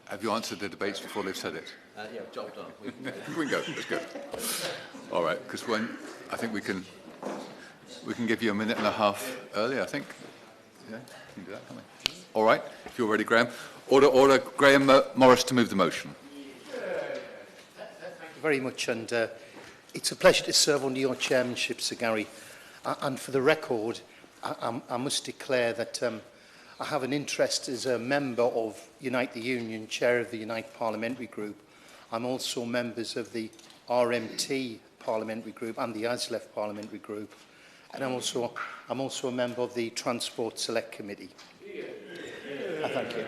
Have you answered the debates before they've said it? Yeah, job done. We can go. Let's go. All right, because I think we can give you a minute and a half early, I think. Yeah, we can do that, can't we? All right, if you're ready, Graham. Order, Graham Morris to move the motion. Thank you very much, and it's a pleasure to serve under your chairmanship, Sir Gary. And for the record, I must declare that I have an interest as a member of Unite the Union, chair of the Unite Parliamentary Group. I'm also members of the RMT Parliamentary Group and the ASLEF Parliamentary Group. And I'm also a member of the Transport Select Committee. Thank you.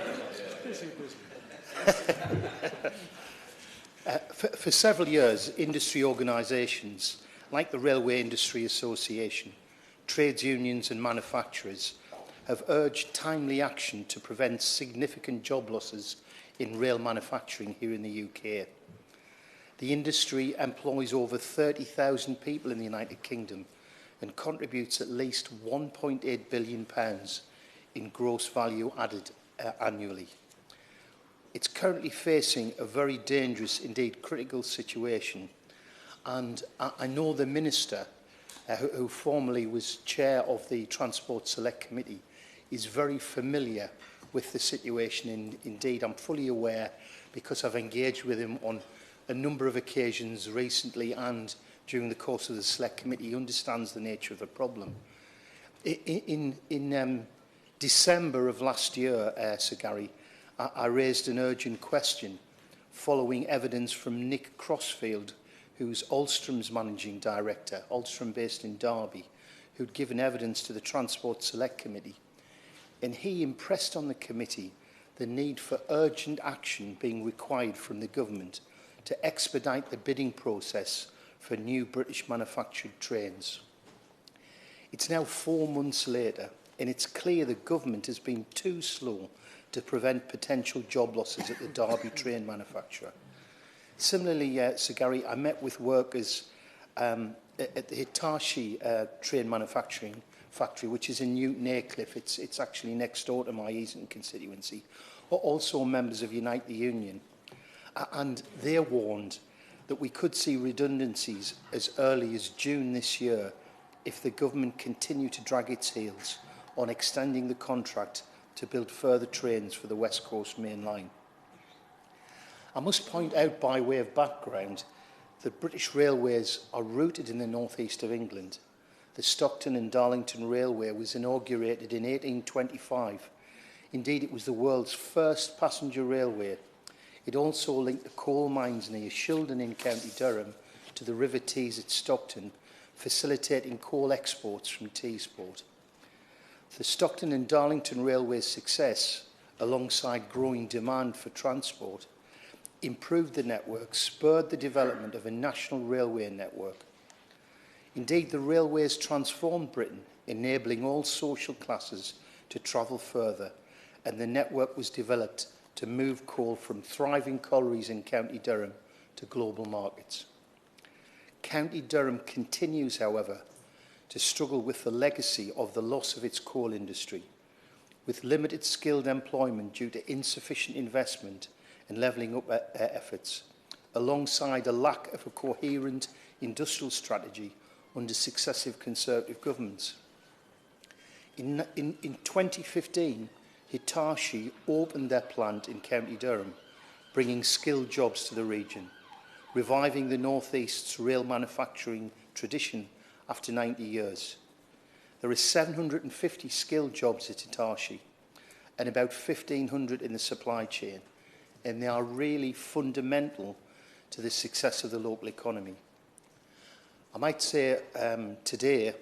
For several years, industry organisations like the Railway Industry Association, trades unions and manufacturers have urged timely action to prevent significant job losses in rail manufacturing here in the UK. The industry employs over 30,000 people in the United Kingdom and contributes at least £1.8 billion in gross value added annually. It's currently facing a very dangerous, indeed critical situation, and I know the Minister, who formerly was chair of the Transport Select Committee, is very familiar with the situation. Indeed, I'm fully aware, because I've engaged with him on a number of occasions recently and during the course of the Select Committee. He understands the nature of the problem. In December of last year, Sir Gary, I raised an urgent question following evidence from Nick Crossfield, who's Alstrom's managing director, Alstrom based in Derby, who'd given evidence to the Transport Select Committee. And he impressed on the committee the need for urgent action being required from the government to expedite the bidding process for new British manufactured trains. It's now 4 months later, and it's clear the government has been too slow to prevent potential job losses at the Derby train manufacturer. Similarly, Sir Gary, I met with workers at the Hitachi train manufacturing factory, which is in Newton Aycliffe. It's actually next door to my Easton constituency, also members of Unite the Union. And they're warned that we could see redundancies as early as June this year if the government continue to drag its heels on extending the contract to build further trains for the West Coast Main Line. I must point out, by way of background, that British Railways are rooted in the northeast of England. The Stockton and Darlington Railway was inaugurated in 1825. Indeed, it was the world's first passenger railway. It also linked the coal mines near Shildon in County Durham to the River Tees at Stockton, facilitating coal exports from Teesport. The Stockton and Darlington Railway's success, alongside growing demand for transport, improved the network, spurred the development of a national railway network. Indeed, the railways transformed Britain, enabling all social classes to travel further, and the network was developed to move coal from thriving collieries in County Durham to global markets. County Durham continues, however, to struggle with the legacy of the loss of its coal industry, with limited skilled employment due to insufficient investment and levelling up efforts, alongside a lack of a coherent industrial strategy under successive Conservative governments. In 2015, Hitachi opened their plant in County Durham, bringing skilled jobs to the region, reviving the North East's rail manufacturing tradition after 90 years. There are 750 skilled jobs at Hitachi and about 1,500 in the supply chain, and they are really fundamental to the success of the local economy. I might say today,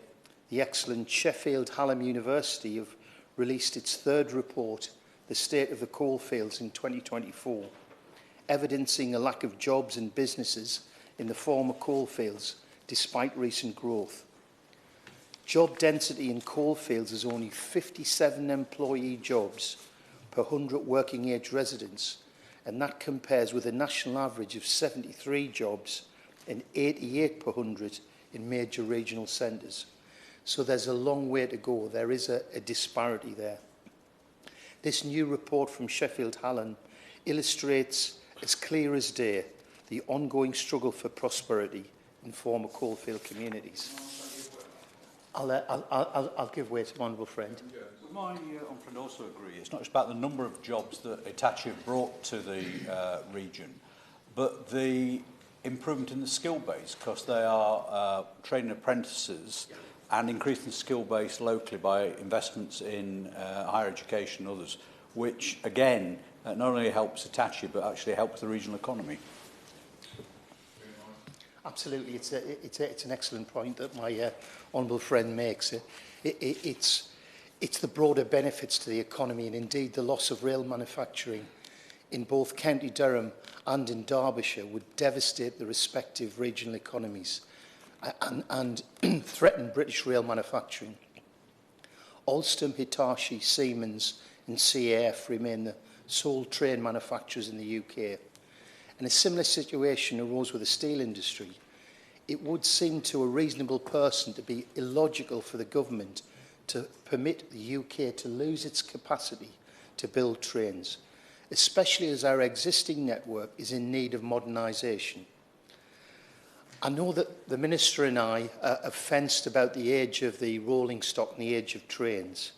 the excellent Sheffield Hallam University have released its third report, The State of the Coalfields in 2024, evidencing a lack of jobs and businesses in the former coalfields despite recent growth. Job density in coalfields is only 57 employee jobs per 100 working age residents, and that compares with a national average of 73 jobs and 88 per 100 in major regional centres. So there's a long way to go. There is a disparity there. This new report from Sheffield Hallam illustrates as clear as day the ongoing struggle for prosperity in former coalfield communities. I'll give way to my honourable friend. Would my honourable friend also agree? It's not just about the number of jobs that Hitachi have brought to the region, but the improvement in the skill base, because they are training apprentices and increasing the skill base locally by investments in higher education and others, which, again, not only helps Hitachi, but actually helps the regional economy. Absolutely, it's an excellent point that my honourable friend makes. It's the broader benefits to the economy, and indeed the loss of rail manufacturing in both County Durham and in Derbyshire would devastate the respective regional economies and threaten British rail manufacturing. Alstom, Hitachi, Siemens and CAF remain the sole train manufacturers in the UK. And a similar situation arose with the steel industry. It would seem to a reasonable person to be illogical for the government to permit the UK to lose its capacity to build trains, especially as our existing network is in need of modernisation. I know that the Minister and I have fenced about the age of the rolling stock and the age of trains,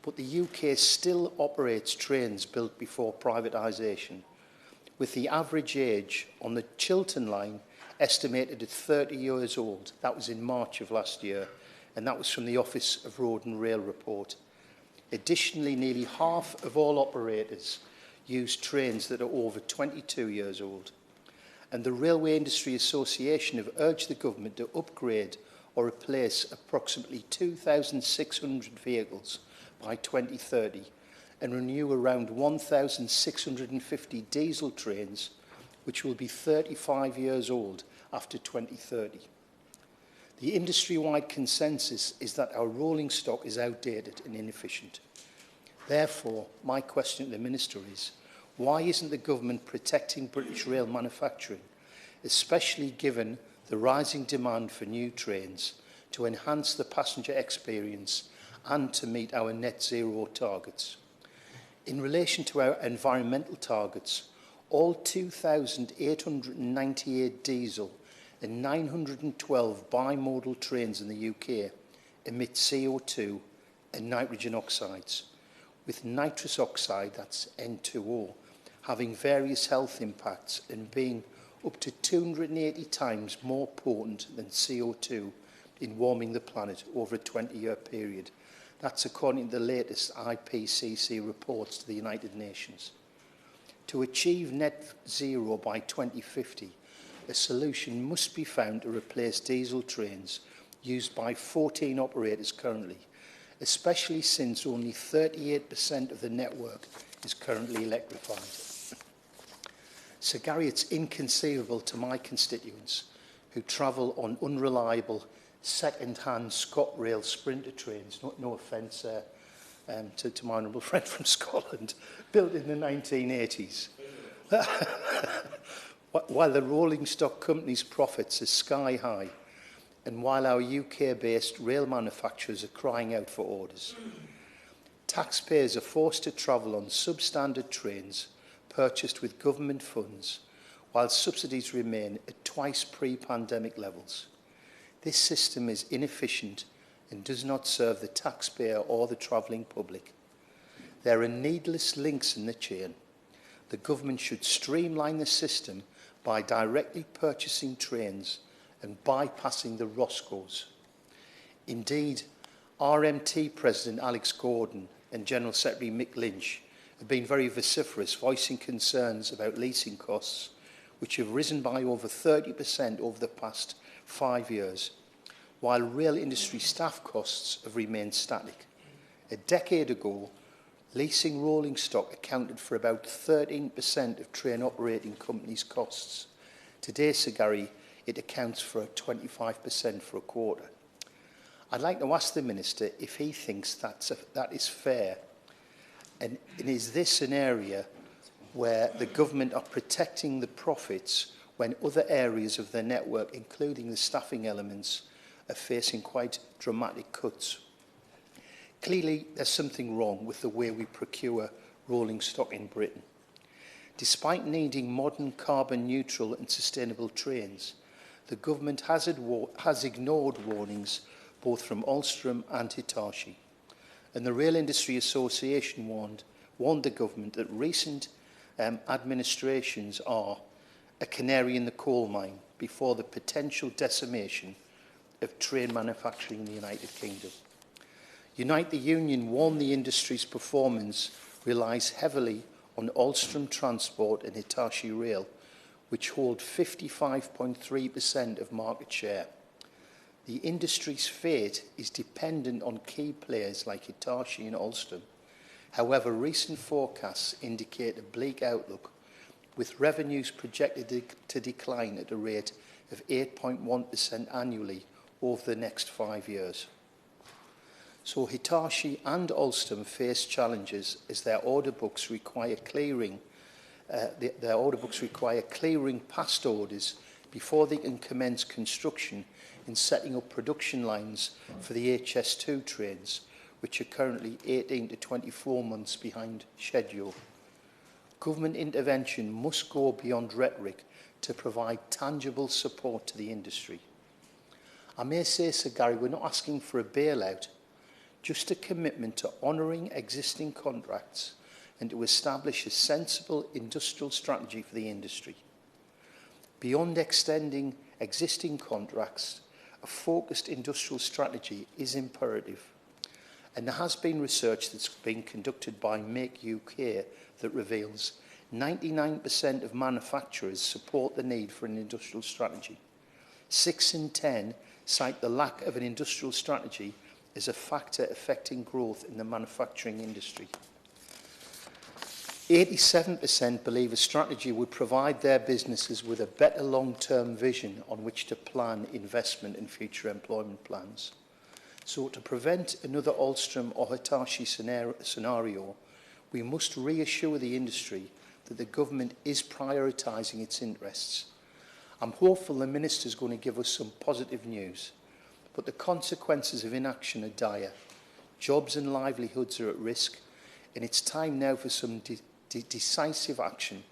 but the UK still operates trains built before privatisation, with the average age on the Chiltern line estimated at 30 years old. That was in March of last year, and that was from the Office of Road and Rail report. Additionally, nearly half of all operators use trains that are over 22 years old. And the Railway Industry Association have urged the government to upgrade or replace approximately 2,600 vehicles by 2030 and renew around 1,650 diesel trains, which will be 35 years old after 2030. The industry-wide consensus is that our rolling stock is outdated and inefficient. Therefore, my question to the Minister is, why isn't the government protecting British rail manufacturing, especially given the rising demand for new trains to enhance the passenger experience and to meet our net zero targets? In relation to our environmental targets, all 2,898 diesel and 912 bimodal trains in the UK emit CO2 and nitrogen oxides, with nitrous oxide, that's N2O, having various health impacts and being up to 280 times more potent than CO2 in warming the planet over a 20-year period. That's according to the latest IPCC reports to the United Nations. To achieve net zero by 2050, a solution must be found to replace diesel trains used by 14 operators currently, especially since only 38% of the network is currently electrified. Sir Gary, it's inconceivable to my constituents who travel on unreliable second-hand ScotRail Sprinter trains, no offence to my honourable friend from Scotland, built in the 1980s. While the rolling stock company's profits are sky high, and while our UK-based rail manufacturers are crying out for orders, taxpayers are forced to travel on substandard trains purchased with government funds, while subsidies remain at twice pre-pandemic levels. This system is inefficient and does not serve the taxpayer or the travelling public. There are needless links in the chain. The government should streamline the system by directly purchasing trains and bypassing the Roscoes. Indeed, RMT President Alex Gordon and General Secretary Mick Lynch have been very vociferous, voicing concerns about leasing costs, which have risen by over 30% over the past 5 years, while rail industry staff costs have remained static. A decade ago, leasing rolling stock accounted for about 13% of train operating companies' costs. Today, Sir Gary, it accounts for 25% for a quarter. I'd like to ask the Minister if he thinks that is fair, and is this an area where the government are protecting the profits when other areas of their network, including the staffing elements, are facing quite dramatic cuts? Clearly, there's something wrong with the way we procure rolling stock in Britain. Despite needing modern carbon neutral and sustainable trains, the government has ignored warnings both from Alstom and Hitachi. And the Rail Industry Association warned the government that recent administrations are a canary in the coal mine before the potential decimation of train manufacturing in the United Kingdom. Unite the Union warned the industry's performance relies heavily on Alstom Transport and Hitachi Rail, which hold 55.3% of market share. The industry's fate is dependent on key players like Hitachi and Alstom. However, recent forecasts indicate a bleak outlook, with revenues projected to decline at a rate of 8.1% annually over the next 5 years. So Hitachi and Alstom face challenges as their order books require clearing past orders before they can commence construction in setting up production lines for the HS2 trains, which are currently 18 to 24 months behind schedule. Government intervention must go beyond rhetoric to provide tangible support to the industry. I may say, Sir Gary, we're not asking for a bailout, just a commitment to honouring existing contracts and to establish a sensible industrial strategy for the industry. Beyond extending existing contracts, a focused industrial strategy is imperative. And there has been research that's been conducted by Make UK that reveals 99% of manufacturers support the need for an industrial strategy. 6 in 10 cite the lack of an industrial strategy as a factor affecting growth in the manufacturing industry. 87% believe a strategy would provide their businesses with a better long-term vision on which to plan investment and future employment plans. So to prevent another Alstom or Hitachi scenario, we must reassure the industry that the government is prioritising its interests. I'm hopeful the Minister is going to give us some positive news, but the consequences of inaction are dire. Jobs and livelihoods are at risk, and it's time now for some decisive action.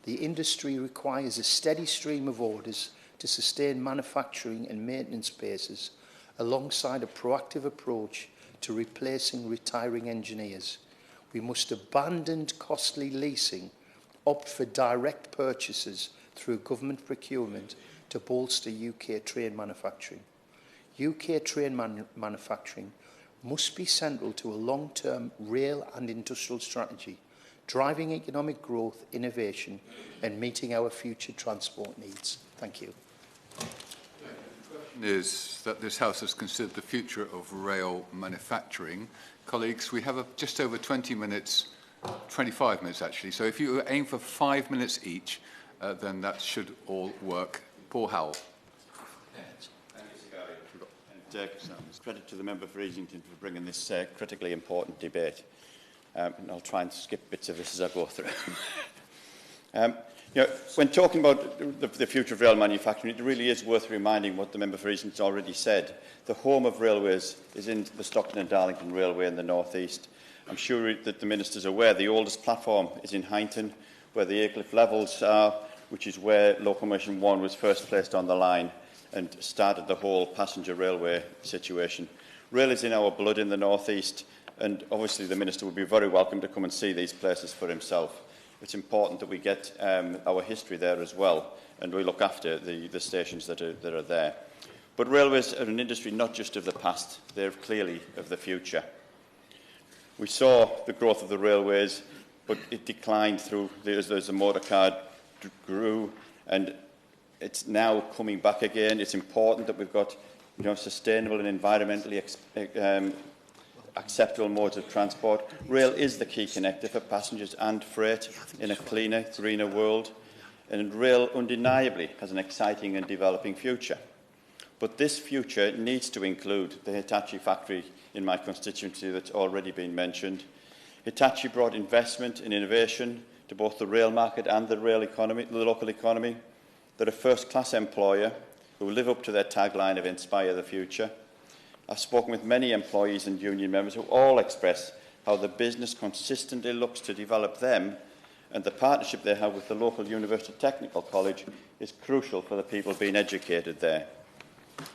The industry requires a steady stream of orders to sustain manufacturing and maintenance bases, alongside a proactive approach to replacing retiring engineers. We must abandon costly leasing, opt for direct purchases through government procurement to bolster UK train manufacturing. UK train manufacturing must be central to a long-term rail and industrial strategy, driving economic growth, innovation, and meeting our future transport needs. Thank you. Is that this House has considered the future of rail manufacturing. Colleagues, we have just over 20 minutes, 25 minutes actually, so if you aim for 5 minutes each, then that should all work. Paul Howell. Thank you, Sir Gary. And credit to the member for Easington for bringing this critically important debate. And I'll try and skip bits of this as I go through. When talking about the future of rail manufacturing, it really is worth reminding what the member for Easington's already said. The home of railways is in the Stockton and Darlington Railway in the North East. I'm sure that the Minister's aware the oldest platform is in Hynton, where the Aycliffe levels are, which is where Locomotion 1 was first placed on the line and started the whole passenger railway situation. Rail is in our blood in the North East, and obviously the Minister would be very welcome to come and see these places for himself. It's important that we get our history there as well, and we look after the stations that are there. But railways are an industry not just of the past, they're clearly of the future. We saw the growth of the railways, but it declined as the motor car grew, and it's now coming back again. It's important that we've got sustainable and environmentally acceptable modes of transport. Rail is the key connector for passengers and freight in a cleaner, greener world, and rail undeniably has an exciting and developing future. But this future needs to include the Hitachi factory in my constituency that's already been mentioned. Hitachi brought investment and innovation to both the rail market and the rail economy, the local economy. They're a first-class employer who live up to their tagline of Inspire the Future. I've spoken with many employees and union members who all express how the business consistently looks to develop them and the partnership they have with the local University Technical College is crucial for the people being educated there.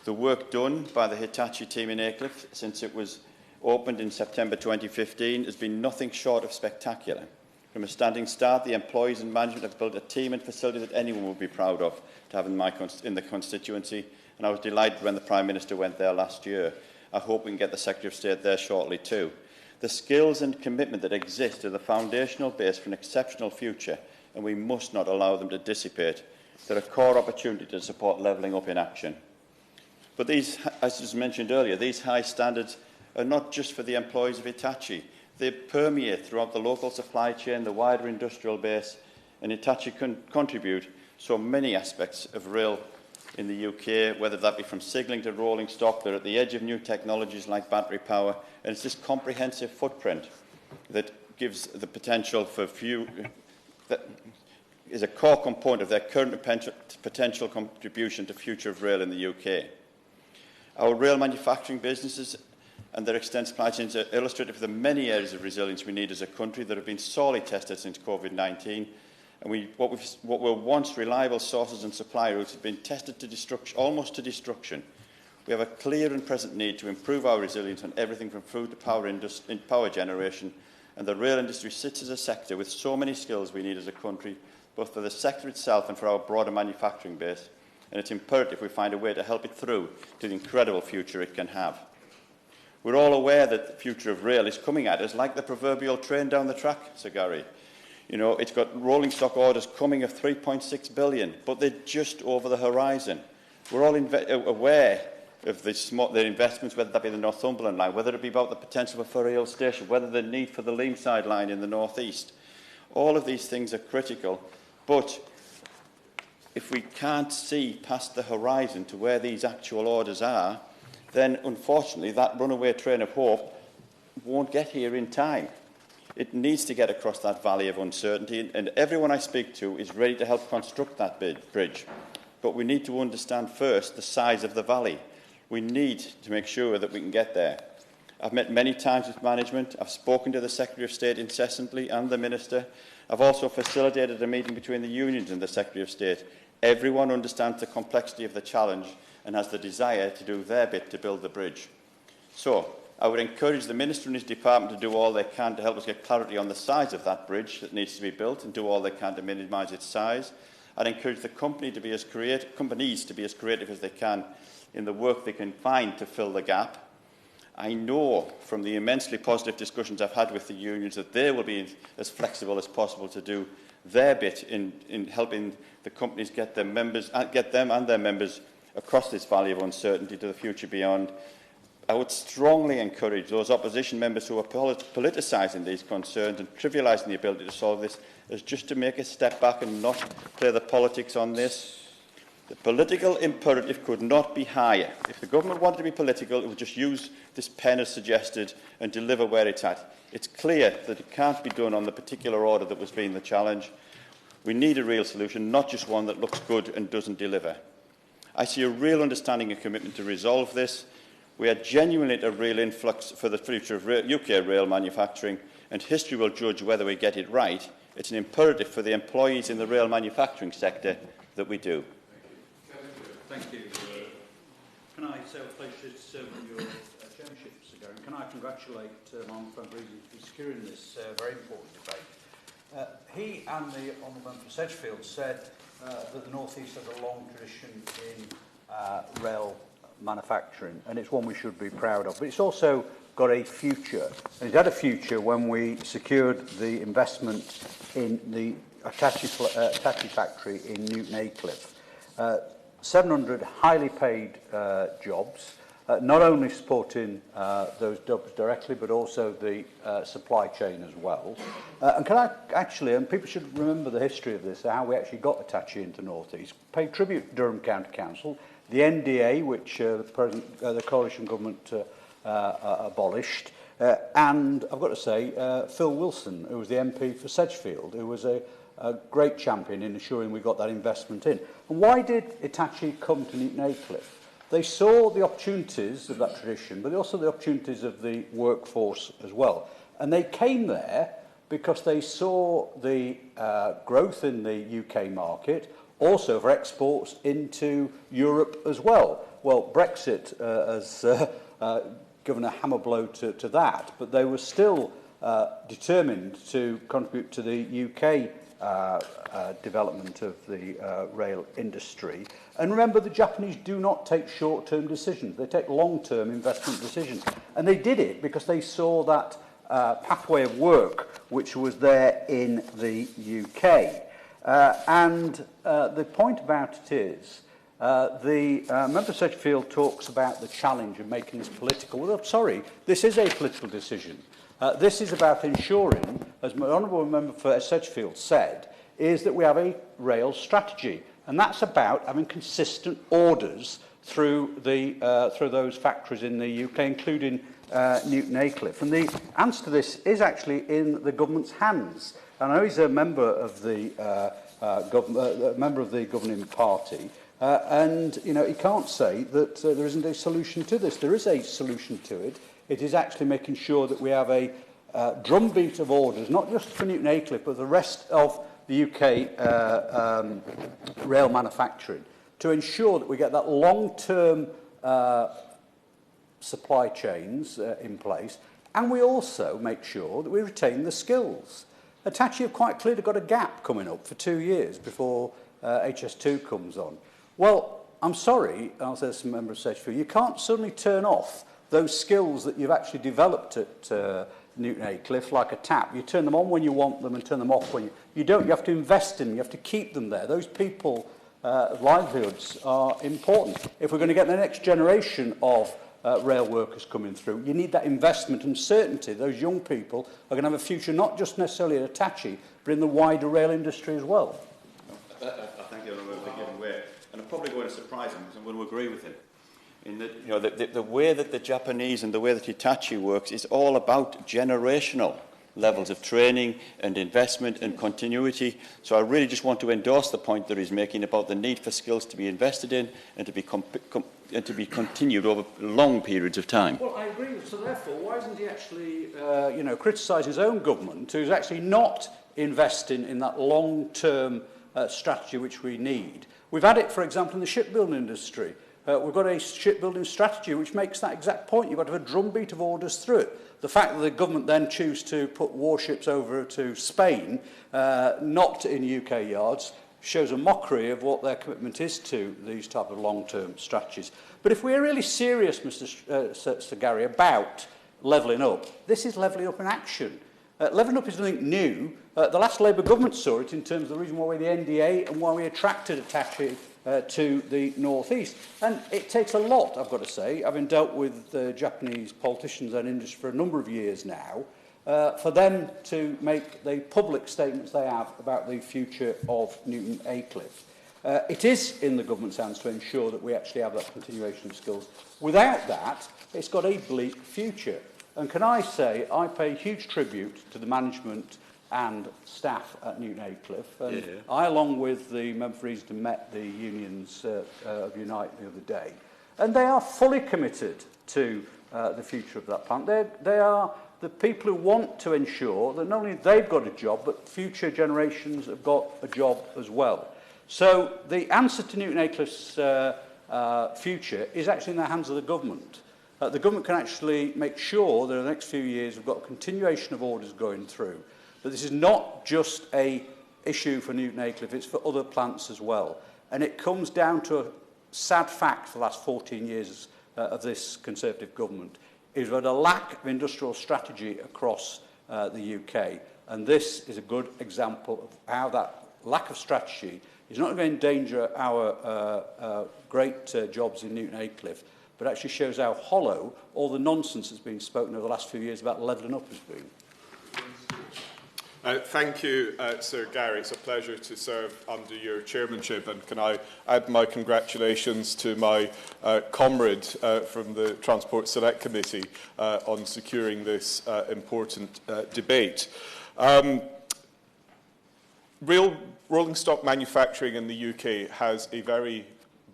The work done by the Hitachi team in Aycliffe since it was opened in September 2015 has been nothing short of spectacular. From a standing start, the employees and management have built a team and facility that anyone would be proud of to have in the constituency, and I was delighted when the Prime Minister went there last year. I hope we can get the Secretary of State there shortly too. The skills and commitment that exist are the foundational base for an exceptional future, and we must not allow them to dissipate. They're a core opportunity to support levelling up in action. But these, as was mentioned earlier, these high standards are not just for the employees of Hitachi. They permeate throughout the local supply chain, the wider industrial base, and Hitachi contribute so many aspects of rail in the UK, whether that be from signalling to rolling stock. They're at the edge of new technologies like battery power, and it's this comprehensive footprint that gives the potential for that is a core component of their current potential contribution to the future of rail in the UK. Our rail manufacturing businesses and their extended supply chains are illustrative of the many areas of resilience we need as a country that have been sorely tested since COVID-19. And what were once reliable sources and supply routes have been tested to destruction, almost to destruction. We have a clear and present need to improve our resilience on everything from food to power generation, and the rail industry sits as a sector with so many skills we need as a country, both for the sector itself and for our broader manufacturing base, and it's imperative we find a way to help it through to the incredible future it can have. We're all aware that the future of rail is coming at us like the proverbial train down the track, Sir Gary. You know, it's got rolling stock orders coming of 3.6 billion, but they're just over the horizon. We're all aware of the investments, whether that be the Northumberland line, whether it be about the potential for Ferryhill Station, whether the need for the Leamside line in the North East. All of these things are critical, but if we can't see past the horizon to where these actual orders are, then unfortunately that runaway train of hope won't get here in time. It needs to get across that valley of uncertainty, and everyone I speak to is ready to help construct that bridge. But we need to understand first the size of the valley. We need to make sure that we can get there. I've met many times with management. I've spoken to the Secretary of State incessantly and the Minister. I've also facilitated a meeting between the unions and the Secretary of State. Everyone understands the complexity of the challenge and has the desire to do their bit to build the bridge. So, I would encourage the Minister and his department to do all they can to help us get clarity on the size of that bridge that needs to be built and do all they can to minimise its size. I'd encourage the companies to be as creative as they can in the work they can find to fill the gap. I know from the immensely positive discussions I've had with the unions that they will be as flexible as possible to do their bit in helping the companies get them and their members across this valley of uncertainty to the future beyond. I would strongly encourage those opposition members who are politicising these concerns and trivialising the ability to solve this as just to make a step back and not play the politics on this. The political imperative could not be higher. If the government wanted to be political, it would just use this pen as suggested and deliver where it's at. It's clear that it can't be done on the particular order that was being the challenge. We need a real solution, not just one that looks good and doesn't deliver. I see a real understanding and commitment to resolve this. We are genuinely at a real influx for the future of UK rail manufacturing, and history will judge whether we get it right. It's an imperative for the employees in the rail manufacturing sector that we do. Thank you. Can I say a pleasure to serve with your chairmanship, Sir Gary? Can I congratulate my friend Breezy for securing this very important debate? He and the Honourable Member for Sedgefield said that the North East has a long tradition in rail manufacturing, and it's one we should be proud of. But it's also got a future, and it had a future when we secured the investment in the Hitachi factory in Newton Aycliffe. 700 highly paid jobs, not only supporting those jobs directly, but also the supply chain as well. And can I actually, and people should remember the history of this, how we actually got Hitachi into North East, pay tribute to Durham County Council, the NDA, which the coalition government abolished, and I've got to say, Phil Wilson, who was the MP for Sedgefield, who was a great champion in ensuring we got that investment in. And why did Hitachi come to Newton Aycliffe? They saw the opportunities of that tradition, but also the opportunities of the workforce as well. And they came there because they saw the growth in the UK market, also for exports into Europe as well. Well, Brexit has given a hammer blow to that, but they were still determined to contribute to the UK development of the rail industry. And remember, the Japanese do not take short-term decisions. They take long-term investment decisions. And they did it because they saw that pathway of work which was there in the UK. The point about it is, the member for Sedgefield talks about the challenge of making this political. Well, I'm sorry, this is a political decision. This is about ensuring, as my honourable member for Sedgefield said, is that we have a rail strategy, and that's about having consistent orders through those factories in the UK, including Newton Aycliffe. And the answer to this is actually in the government's hands. And I know he's a member of the governing party, and he can't say that there isn't a solution to this. There is a solution to it. It is actually making sure that we have a drumbeat of orders, not just for Newton Aycliffe, but the rest of the UK rail manufacturing, to ensure that we get that long-term supply chains in place, and we also make sure that we retain the skills. Hitachi have quite clearly got a gap coming up for 2 years before HS2 comes on. Well, I'm sorry, I'll say this to member of Sedgefield, you can't suddenly turn off those skills that you've actually developed at Newton Aycliffe, like a tap. You turn them on when you want them and turn them off when you don't. You have to invest in them. You have to keep them there. Those people, livelihoods are important. If we're going to get the next generation of rail workers coming through, you need that investment and certainty. Those young people are going to have a future not just necessarily at Hitachi, but in the wider rail industry as well. I thank the Honourable for giving way. And I'm probably going to surprise him because I'm going to agree with him. In that, the way that the Japanese and the way that Hitachi works is all about generational levels of training and investment and continuity. So I really just want to endorse the point that he's making about the need for skills to be invested in and to be continued over long periods of time. Well, I agree. So therefore, why isn't he actually, criticising his own government, who's actually not investing in that long-term strategy which we need? We've had it, for example, in the shipbuilding industry. We've got a shipbuilding strategy which makes that exact point. You've got to have a drumbeat of orders through it. The fact that the government then choose to put warships over to Spain, not in UK yards, shows a mockery of what their commitment is to these type of long-term strategies. But if we're really serious, Sir Gary, about levelling up, this is levelling up in action. Levelling up is nothing new. The last Labour government saw it in terms of the reason why we're the NDA and why we attracted Hitachi to the northeast. And it takes a lot, I've got to say, having dealt with Japanese politicians and industry for a number of years now, for them to make the public statements they have about the future of Newton Aycliffe. It is in the government's hands to ensure that we actually have that continuation of skills. Without that, it's got a bleak future. And can I say, I pay huge tribute to the management and staff at Newton Aycliffe. And I, along with the member for Easton, met the unions of Unite the other day. And they are fully committed to the future of that plant. They are the people who want to ensure that not only they've got a job, but future generations have got a job as well. So the answer to Newton Aycliffe's future is actually in the hands of the government. The government can actually make sure that in the next few years we've got a continuation of orders going through. But this is not just an issue for Newton Aycliffe, it's for other plants as well. And it comes down to a sad fact for the last 14 years of this Conservative government, is we've had a lack of industrial strategy across the UK. And this is a good example of how that lack of strategy is not going to endanger our great jobs in Newton Aycliffe, but actually shows how hollow all the nonsense that's been spoken over the last few years about levelling up has been. Thank you, Sir Gary. It's a pleasure to serve under your chairmanship, and can I add my congratulations to my comrade from the Transport Select Committee on securing this important debate. Rolling stock manufacturing in the UK has a very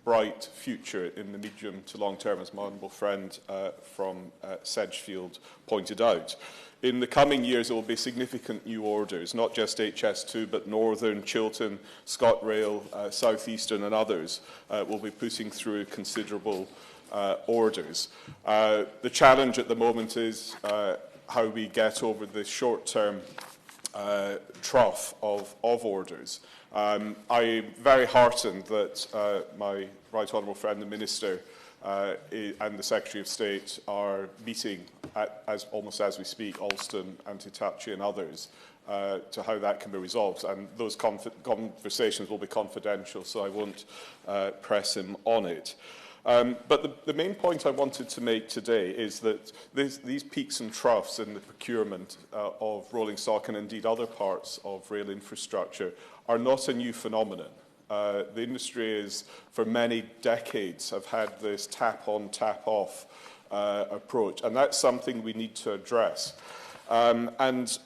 bright future in the medium to long term, as my honourable friend from Sedgefield pointed out. In the coming years, there will be significant new orders, not just HS2, but Northern, Chiltern, ScotRail, South Eastern and others will be putting through considerable orders. The challenge at the moment is how we get over the short-term trough of orders. I'm very heartened that my Right Honourable friend, the Minister, and the Secretary of State are meeting, almost as we speak, Alston and Hitachi and others, to how that can be resolved. And those conversations will be confidential, so I won't press him on it. But the main point I wanted to make today is that these peaks and troughs in the procurement of rolling stock and indeed other parts of rail infrastructure are not a new phenomenon. The industry is, for many decades, have had this tap-on, tap-off approach, and that's something we need to address. And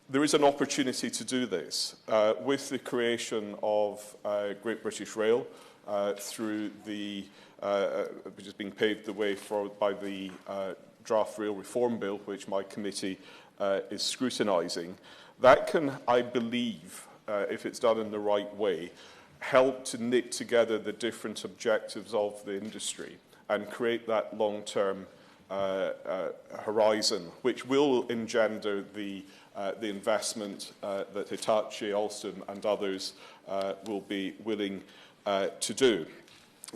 there is an opportunity to do this with the creation of Great British Rail through the, which is being paved the way for by the draft rail reform bill, which my committee is scrutinising. That can, I believe, if it's done in the right way, help to knit together the different objectives of the industry and create that long-term horizon, which will engender the investment that Hitachi, Alstom and others will be willing to do.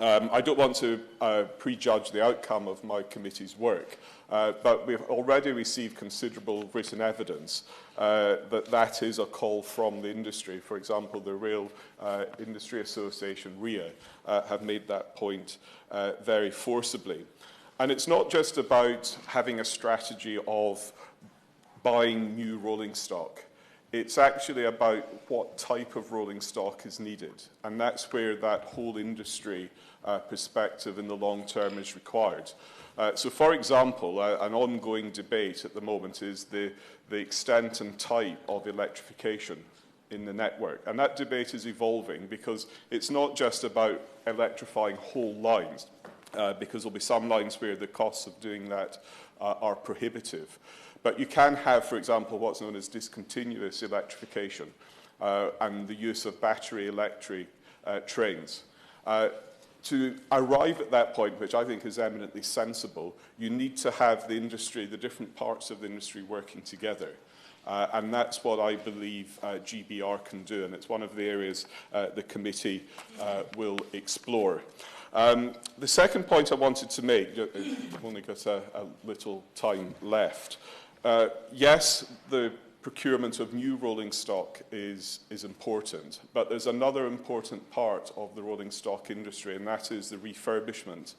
I don't want to prejudge the outcome of my committee's work, but we've already received considerable written evidence that is a call from the industry. For example, the Rail Industry Association, RIA, have made that point very forcibly. And it's not just about having a strategy of buying new rolling stock. It's actually about what type of rolling stock is needed. And that's where that whole industry perspective in the long term is required. So, for example, an ongoing debate at the moment is the extent and type of electrification in the network. And that debate is evolving because it's not just about electrifying whole lines, because there'll be some lines where the costs of doing that are prohibitive. But you can have, for example, what's known as discontinuous electrification and the use of battery electric trains. To arrive at that point, which I think is eminently sensible, you need to have the industry, the different parts of the industry working together. And that's what I believe GBR can do, and it's one of the areas the committee will explore. The second point I wanted to make, I've only got a little time left. Yes, the procurement of new rolling stock is important, but there's another important part of the rolling stock industry, and that is the refurbishment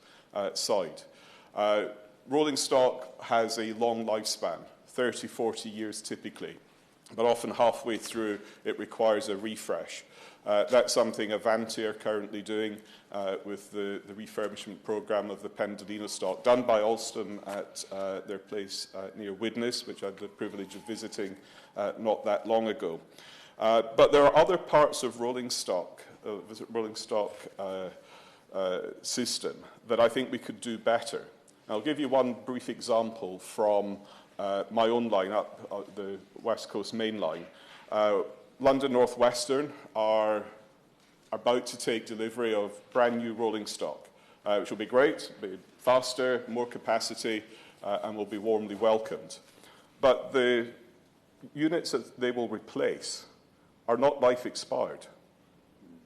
side. Rolling stock has a long lifespan, 30, 40 years typically, but often halfway through it requires a refresh. That's something Avanti are currently doing with the refurbishment programme of the Pendolino stock, done by Alstom at their place near Widnes, which I had the privilege of visiting not that long ago. But there are other parts of rolling stock system that I think we could do better. I'll give you one brief example from my own line up the West Coast Main Line. London North Western are about to take delivery of brand new rolling stock, which will be great, be faster, more capacity, and will be warmly welcomed. But the units that they will replace are not life expired.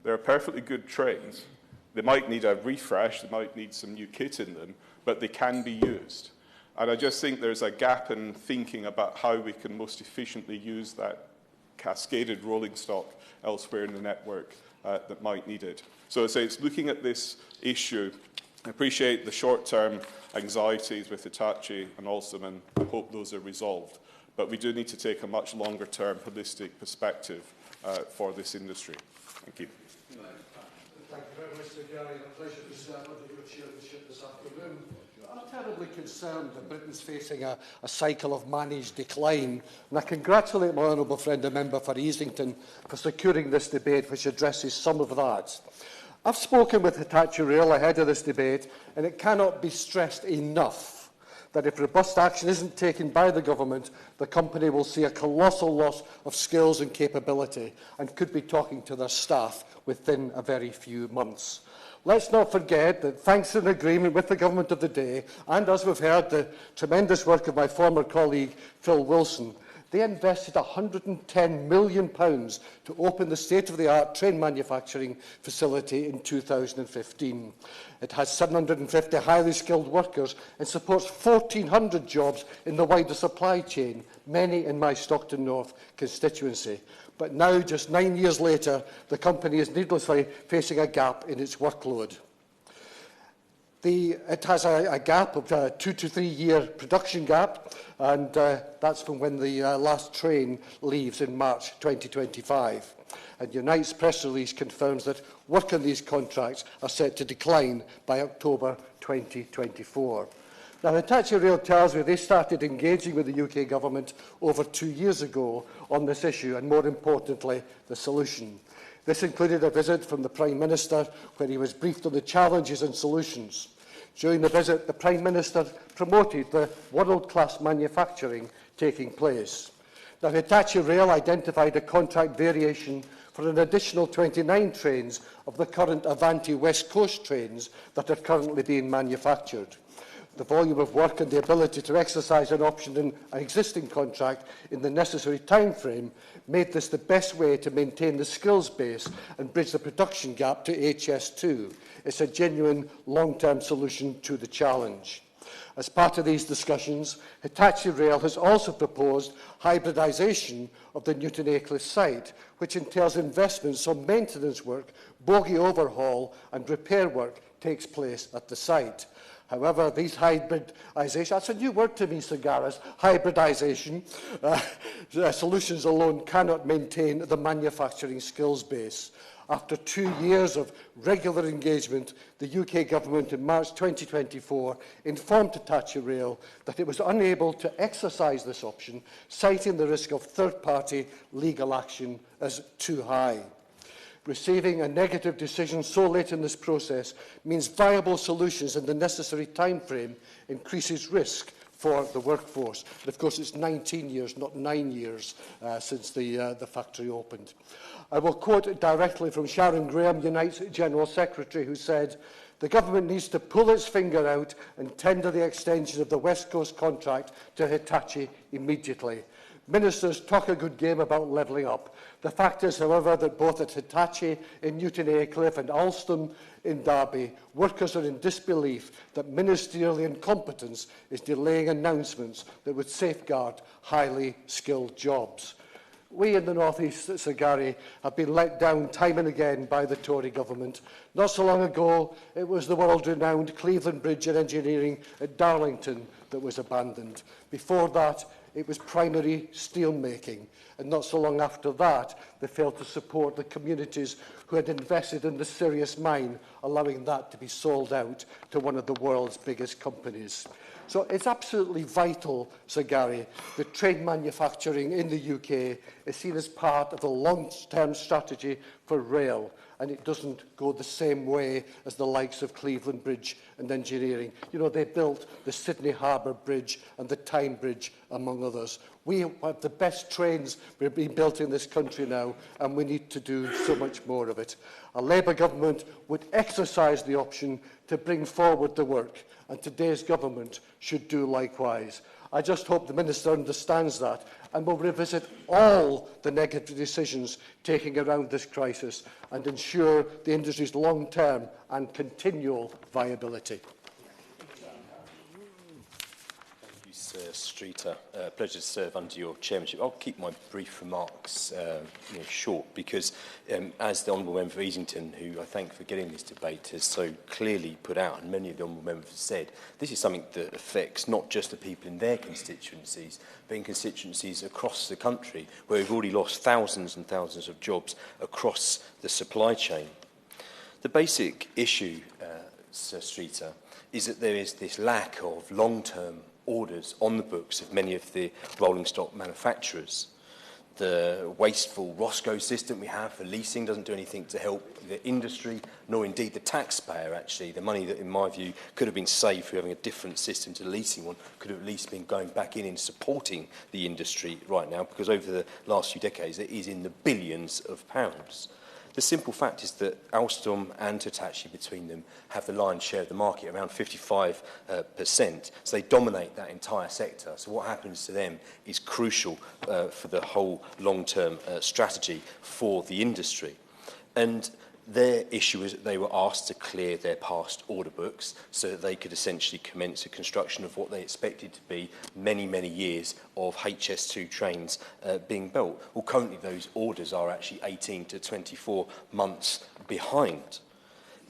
They're perfectly good trains. They might need a refresh, they might need some new kit in them, but they can be used. And I just think there's a gap in thinking about how we can most efficiently use that cascaded rolling stock elsewhere in the network that might need it. So it's looking at this issue. I appreciate the short-term anxieties with Hitachi and Alstom, and I hope those are resolved. But we do need to take a much longer-term holistic perspective for this industry. Thank you. Thank you very much, Sir Gary. A pleasure to serve under your chairmanship this afternoon. I'm terribly concerned that Britain's facing a cycle of managed decline, and I congratulate my honourable friend, the member for Easington, for securing this debate, which addresses some of that. I've spoken with Hitachi Rail ahead of this debate, and it cannot be stressed enough that if robust action isn't taken by the government, the company will see a colossal loss of skills and capability and could be talking to their staff within a very few months. Let's not forget that thanks to an agreement with the government of the day, and as we've heard, the tremendous work of my former colleague Phil Wilson, they invested £110 million to open the state-of-the-art train manufacturing facility in 2015. It has 750 highly skilled workers and supports 1,400 jobs in the wider supply chain, many in my Stockton North constituency. But now, just 9 years later, the company is needlessly facing a gap in its workload. It has a gap of a 2 to 3 year production gap, and that's from when the last train leaves in March 2025. And Unite's press release confirms that work on these contracts are set to decline by October 2024. Now, Hitachi Rail tells me they started engaging with the UK government over 2 years ago on this issue, and more importantly, the solution. This included a visit from the Prime Minister, where he was briefed on the challenges and solutions. During the visit, the Prime Minister promoted the world-class manufacturing taking place. Now, Hitachi Rail identified a contract variation for an additional 29 trains of the current Avanti West Coast trains that are currently being manufactured. The volume of work and the ability to exercise an option in an existing contract in the necessary time frame made this the best way to maintain the skills base and bridge the production gap to HS2. It's a genuine long-term solution to the challenge. As part of these discussions, Hitachi Rail has also proposed hybridisation of the Newton Aycliffe site, which entails investments so maintenance work, bogie overhaul and repair work takes place at the site. However, these hybridisation, that's a new word to me, Sir Gareth, hybridisation, solutions alone cannot maintain the manufacturing skills base. After 2 years of regular engagement, the UK government in March 2024 informed Hitachi Rail that it was unable to exercise this option, citing the risk of third-party legal action as too high. Receiving a negative decision so late in this process means viable solutions in the necessary time frame increases risk for the workforce. And of course, it's 19 years, not 9 years, since the factory opened. I will quote directly from Sharon Graham, Unite's General Secretary, who said, "The government needs to pull its finger out and tender the extension of the West Coast contract to Hitachi immediately. Ministers talk a good game about levelling up. The fact is, however, that both at Hitachi in Newton Aycliffe and Alstom in Derby, workers are in disbelief that ministerial incompetence is delaying announcements that would safeguard highly skilled jobs." We in the North East, Sir Gary, have been let down time and again by the Tory government. Not so long ago, it was the world-renowned Cleveland Bridge and Engineering at Darlington that was abandoned. Before that, it was primary steelmaking. And not so long after that, they failed to support the communities who had invested in the Sirius mine, allowing that to be sold out to one of the world's biggest companies. So it's absolutely vital, Sir Gary, that train manufacturing in the UK is seen as part of a long-term strategy for rail, and it doesn't go the same way as the likes of Cleveland Bridge and Engineering. You know, they built the Sydney Harbour Bridge and the Tyne Bridge, among others. We have the best trains being built in this country now, and we need to do so much more of it. A Labour government would exercise the option to bring forward the work, and today's government should do likewise. I just hope the Minister understands that and will revisit all the negative decisions taken around this crisis and ensure the industry's long-term and continual viability. Sir Streeter, pleasure to serve under your chairmanship. I'll keep my brief remarks short because, as the Honourable Member for Easington, who I thank for getting this debate, has so clearly put out, and many of the Honourable Members have said, this is something that affects not just the people in their constituencies, but in constituencies across the country, where we've already lost thousands and thousands of jobs across the supply chain. The basic issue, Sir Streeter, is that there is this lack of long-term orders on the books of many of the rolling stock manufacturers. The wasteful Roscoe system we have for leasing doesn't do anything to help the industry, nor indeed the taxpayer, actually. The money that, in my view, could have been saved through having a different system to the leasing one could have at least been going back in supporting the industry right now, because over the last few decades it is in the billions of pounds. The simple fact is that Alstom and Hitachi between them have the lion's share of the market, around 55%. So they dominate that entire sector. So what happens to them is crucial for the whole long-term strategy for the industry. And their issue is that they were asked to clear their past order books so that they could essentially commence the construction of what they expected to be many, many years of HS2 trains being built. Well, currently those orders are actually 18 to 24 months behind.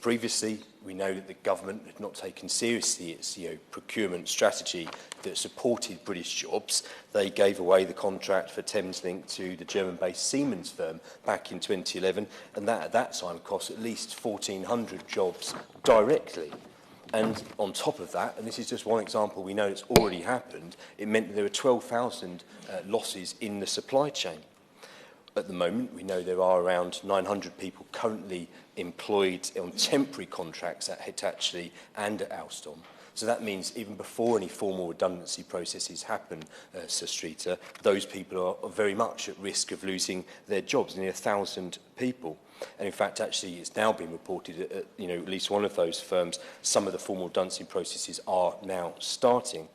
Previously, we know that the government had not taken seriously its procurement strategy that supported British jobs. They gave away the contract for Thameslink to the German-based Siemens firm back in 2011, and that at that time cost at least 1,400 jobs directly. And on top of that, and this is just one example we know it's already happened, it meant that there were 12,000 losses in the supply chain. At the moment, we know there are around 900 people currently employed on temporary contracts at Hitachi and at Alstom. So that means even before any formal redundancy processes happen, Sir Streeter, those people are very much at risk of losing their jobs, nearly 1,000 people. And in fact, actually, it's now been reported at at least one of those firms, some of the formal redundancy processes are now starting.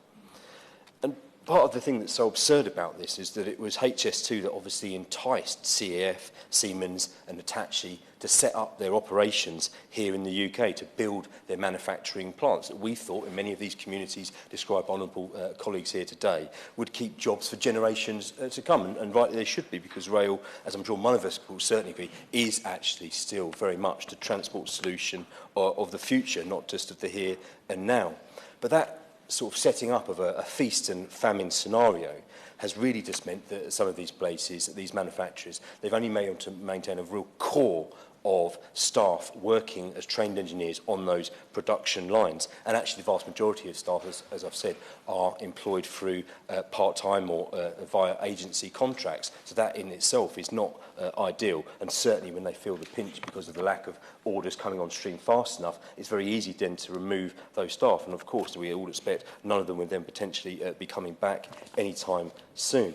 And part of the thing that's so absurd about this is that it was HS2 that obviously enticed CAF, Siemens and Hitachi to set up their operations here in the UK, to build their manufacturing plants that we thought in many of these communities described by honourable colleagues here today would keep jobs for generations to come, and rightly they should be, because rail, as I'm sure one of us will certainly be, is actually still very much the transport solution of the future, not just of the here and now. But that sort of setting up of a feast and famine scenario has really just meant that some of these places, these manufacturers, they've only been able to maintain a real core of staff working as trained engineers on those production lines. And actually the vast majority of staff, as I've said, are employed through part-time or via agency contracts. So that in itself is not ideal. And certainly when they feel the pinch because of the lack of orders coming on stream fast enough, it's very easy then to remove those staff. And of course, we all expect none of them will then potentially be coming back anytime soon.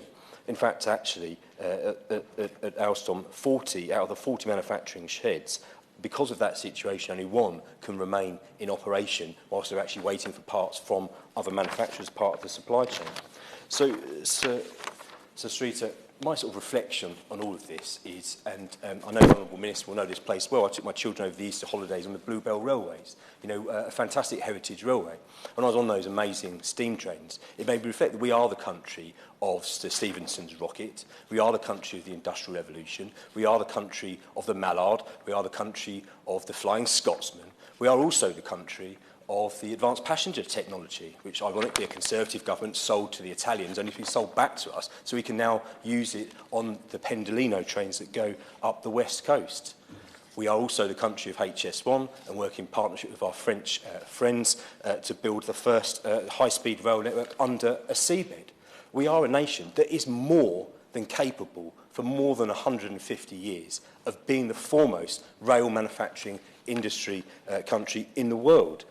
In fact, actually, at Alstom, 40 out of the 40 manufacturing sheds, because of that situation, only one can remain in operation whilst they're actually waiting for parts from other manufacturers, part of the supply chain. So, Sir Streeter, my sort of reflection on all of this is, and I know the Honourable Minister will know this place well, I took my children over the Easter holidays on the Bluebell Railways, a fantastic heritage railway. When I was on those amazing steam trains, it made me reflect that we are the country of Sir Stephenson's rocket, we are the country of the Industrial Revolution, we are the country of the Mallard, we are the country of the Flying Scotsman, we are also the country of the advanced passenger technology, which ironically a Conservative government sold to the Italians, only to be sold back to us, so we can now use it on the Pendolino trains that go up the west coast. We are also the country of HS1 and work in partnership with our French friends to build the first high-speed rail network under a seabed. We are a nation that is more than capable for more than 150 years of being the foremost rail manufacturing industry country in the world.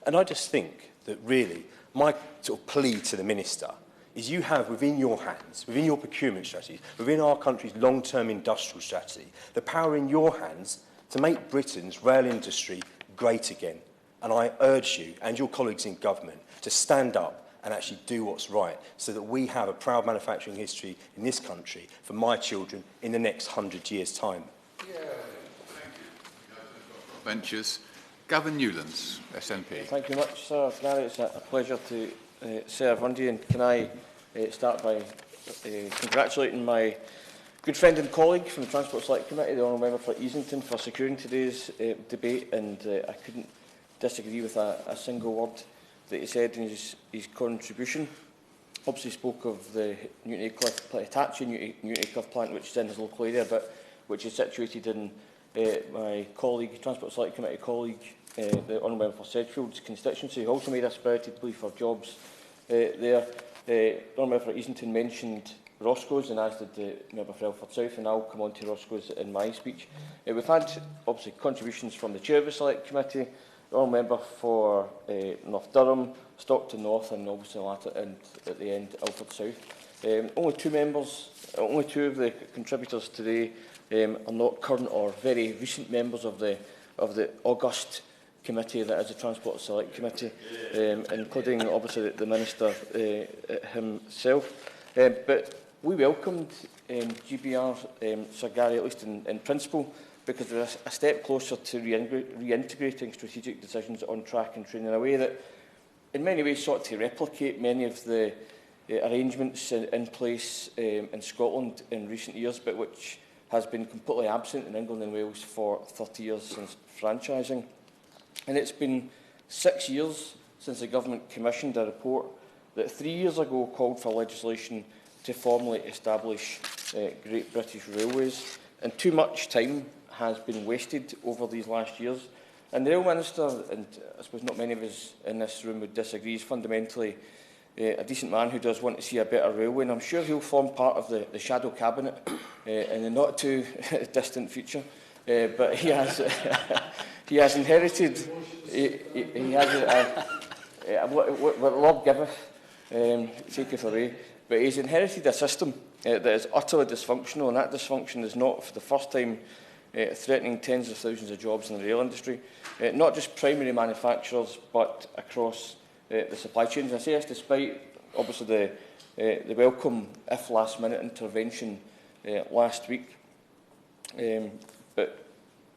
And I just think that really my sort of plea to the Minister is you have within your hands, within your procurement strategy, within our country's long-term industrial strategy, the power in your hands to make Britain's rail industry great again. And I urge you and your colleagues in government to stand up and actually do what's right so that we have a proud manufacturing history in this country for my children in the next 100 years' time. Yeah. Thank you. Ventures. Gavin Newlands, SNP. Thank you very much, Sir Gary. It's a pleasure to serve under you. And can I start by congratulating my good friend and colleague from the Transport Select Committee, the Honourable Member for Easington, for securing today's debate. And I couldn't disagree with a single word that he said in his contribution. Obviously spoke of the Hitachi Newton Cliff plant, which is in his local area, but which is situated in my colleague, Transport Select Committee colleague, the Honourable Member for Sedgefield's constituency, who also made a spirited plea for jobs there. The Honourable Member for Easington mentioned Roscoe's, and as did the member for Elford South, and I'll come on to Roscoe's in my speech. We've had, obviously, contributions from the Chair of the Select Committee, the Honourable Member for North Durham, Stockton North, and obviously and at the end, Elford South. Only two of the contributors today are not current or very recent members of the August committee that is the Transport Select Committee, including obviously the Minister himself. But we welcomed GBR, Sir Gary, at least in principle, because we're a step closer to reintegrating strategic decisions on track and train in a way that in many ways sought to replicate many of the arrangements in place in Scotland in recent years, but which has been completely absent in England and Wales for 30 years since franchising. And it's been 6 years since the Government commissioned a report that 3 years ago called for legislation to formally establish Great British Railways. And too much time has been wasted over these last years. And the Rail Minister, and I suppose not many of us in this room would disagree, is fundamentally a decent man who does want to see a better railway, and I'm sure he'll form part of the shadow cabinet in the not too distant future. But he has he has inherited what Lord giveth taketh away. But he's inherited a system that is utterly dysfunctional, and that dysfunction is not for the first time threatening tens of thousands of jobs in the rail industry, not just primary manufacturers, but across the supply chains. And I say this despite, obviously, the welcome, if last-minute, intervention last week. But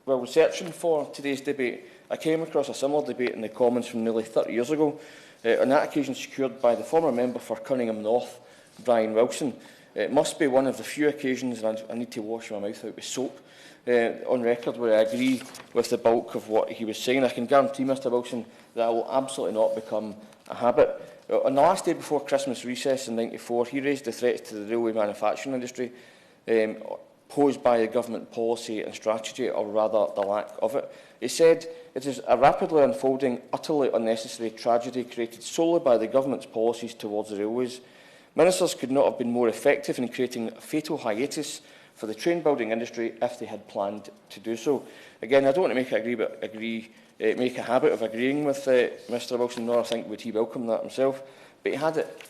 while researching for today's debate, I came across a similar debate in the Commons from nearly 30 years ago, on that occasion secured by the former member for Cunningham North, Brian Wilson. It must be one of the few occasions, and I need to wash my mouth out with soap, on record where I agree with the bulk of what he was saying. I can guarantee, Mr Wilson, that I will absolutely not become a habit. On the last day before Christmas recess in '94, he raised the threats to the railway manufacturing industry posed by the government policy and strategy, or rather the lack of it. He said, "It is a rapidly unfolding, utterly unnecessary tragedy created solely by the government's policies towards the railways. Ministers could not have been more effective in creating a fatal hiatus for the train building industry if they had planned to do so." Again, I don't want to make a habit of agreeing with Mr Wilson, nor I think would he welcome that himself, but he had it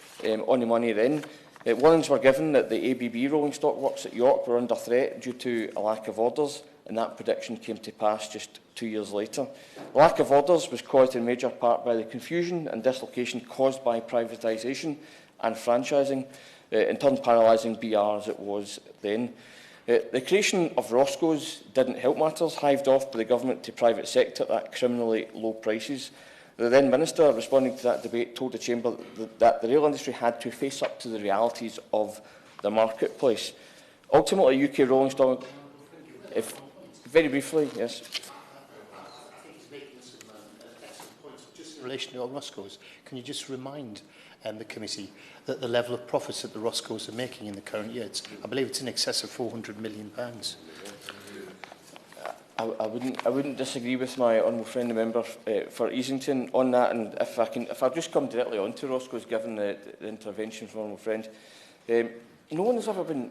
on the money then. Warnings were given that the ABB rolling stock works at York were under threat due to a lack of orders, and that prediction came to pass just 2 years later. The lack of orders was caused in major part by the confusion and dislocation caused by privatisation and franchising, in turn paralysing BR as it was then. The creation of Roscoe's didn't help matters, hived off by the government to private sector at criminally low prices. The then Minister, responding to that debate, told the Chamber that the rail industry had to face up to the realities of the marketplace. Ultimately, UK rolling stock, very briefly, yes. I think he's making some excellent points. Just in relation to Roscoe's, can you just remind the committee that the level of profits that the Roscoe's are making in the current year, I believe it's in excess of £400 million. I wouldn't disagree with my honourable friend, the member for Easington, on that. And if I just come directly on to Roscoe's, given the intervention from honourable friend, no one has ever been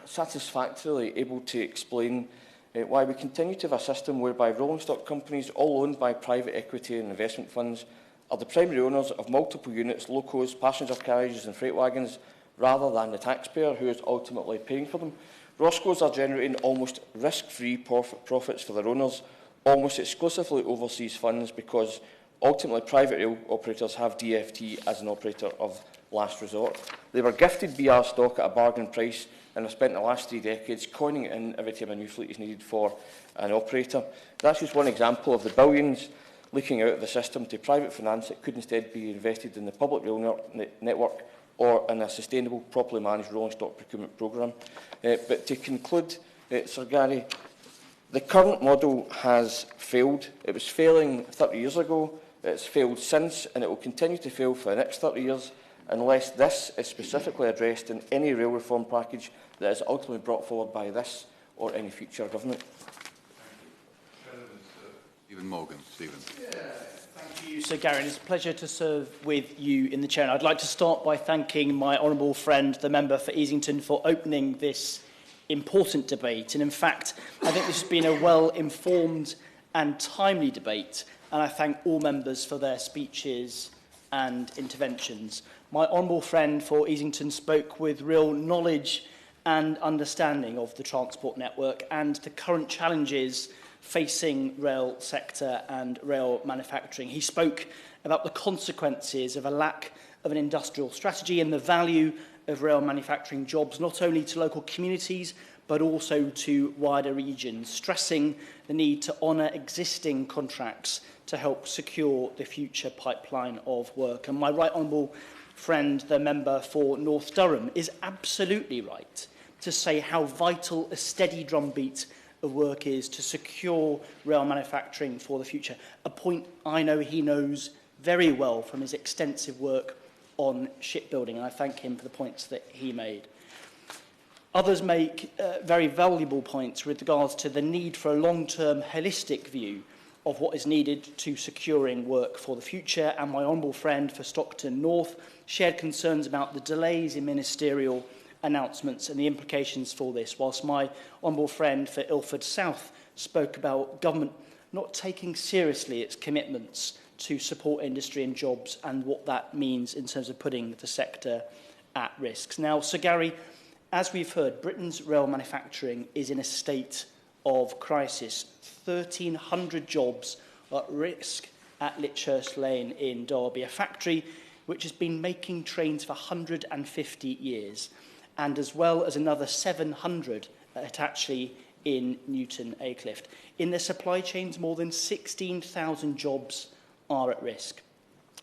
satisfactorily able to explain why we continue to have a system whereby rolling stock companies, all owned by private equity and investment funds, are the primary owners of multiple units, locos, passenger carriages and freight wagons, rather than the taxpayer who is ultimately paying for them. Roscoe's are generating almost risk-free profits for their owners, almost exclusively overseas funds, because ultimately private rail operators have DfT as an operator of last resort. They were gifted BR stock at a bargain price and have spent the last 3 decades coining it in every time a new fleet is needed for an operator. That's just one example of the billions leaking out of the system to private finance that could instead be invested in the public rail network or in a sustainable, properly managed rolling stock procurement programme. But to conclude, Sir Gary, the current model has failed. It was failing 30 years ago, it's failed since, and it will continue to fail for the next 30 years unless this is specifically addressed in any rail reform package that is ultimately brought forward by this or any future government. Stephen Morgan. Stephen. Thank you, Sir Gary. It's a pleasure to serve with you in the chair. And I'd like to start by thanking my honourable friend, the member for Easington, for opening this important debate. And in fact, I think this has been a well-informed and timely debate. And I thank all members for their speeches and interventions. My honourable friend for Easington spoke with real knowledge and understanding of the transport network and the current challenges facing rail sector and rail manufacturing. He spoke about the consequences of a lack of an industrial strategy and the value of rail manufacturing jobs, not only to local communities, but also to wider regions, stressing the need to honour existing contracts to help secure the future pipeline of work. And my right honourable friend, the member for North Durham, is absolutely right to say how vital a steady drumbeat of work is to secure rail manufacturing for the future, a point I know he knows very well from his extensive work on shipbuilding, and I thank him for the points that he made. Others make very valuable points with regards to the need for a long-term holistic view of what is needed to securing work for the future, and my honourable friend for Stockton North shared concerns about the delays in ministerial announcements and the implications for this, whilst my honourable friend for Ilford South spoke about government not taking seriously its commitments to support industry and jobs and what that means in terms of putting the sector at risk. Now, Sir Gary, as we've heard, Britain's rail manufacturing is in a state of crisis. 1,300 jobs are at risk at Litchhurst Lane in Derby, a factory which has been making trains for 150 years, and as well as another 700 at Hitachi in Newton Aycliffe. In their supply chains, more than 16,000 jobs are at risk.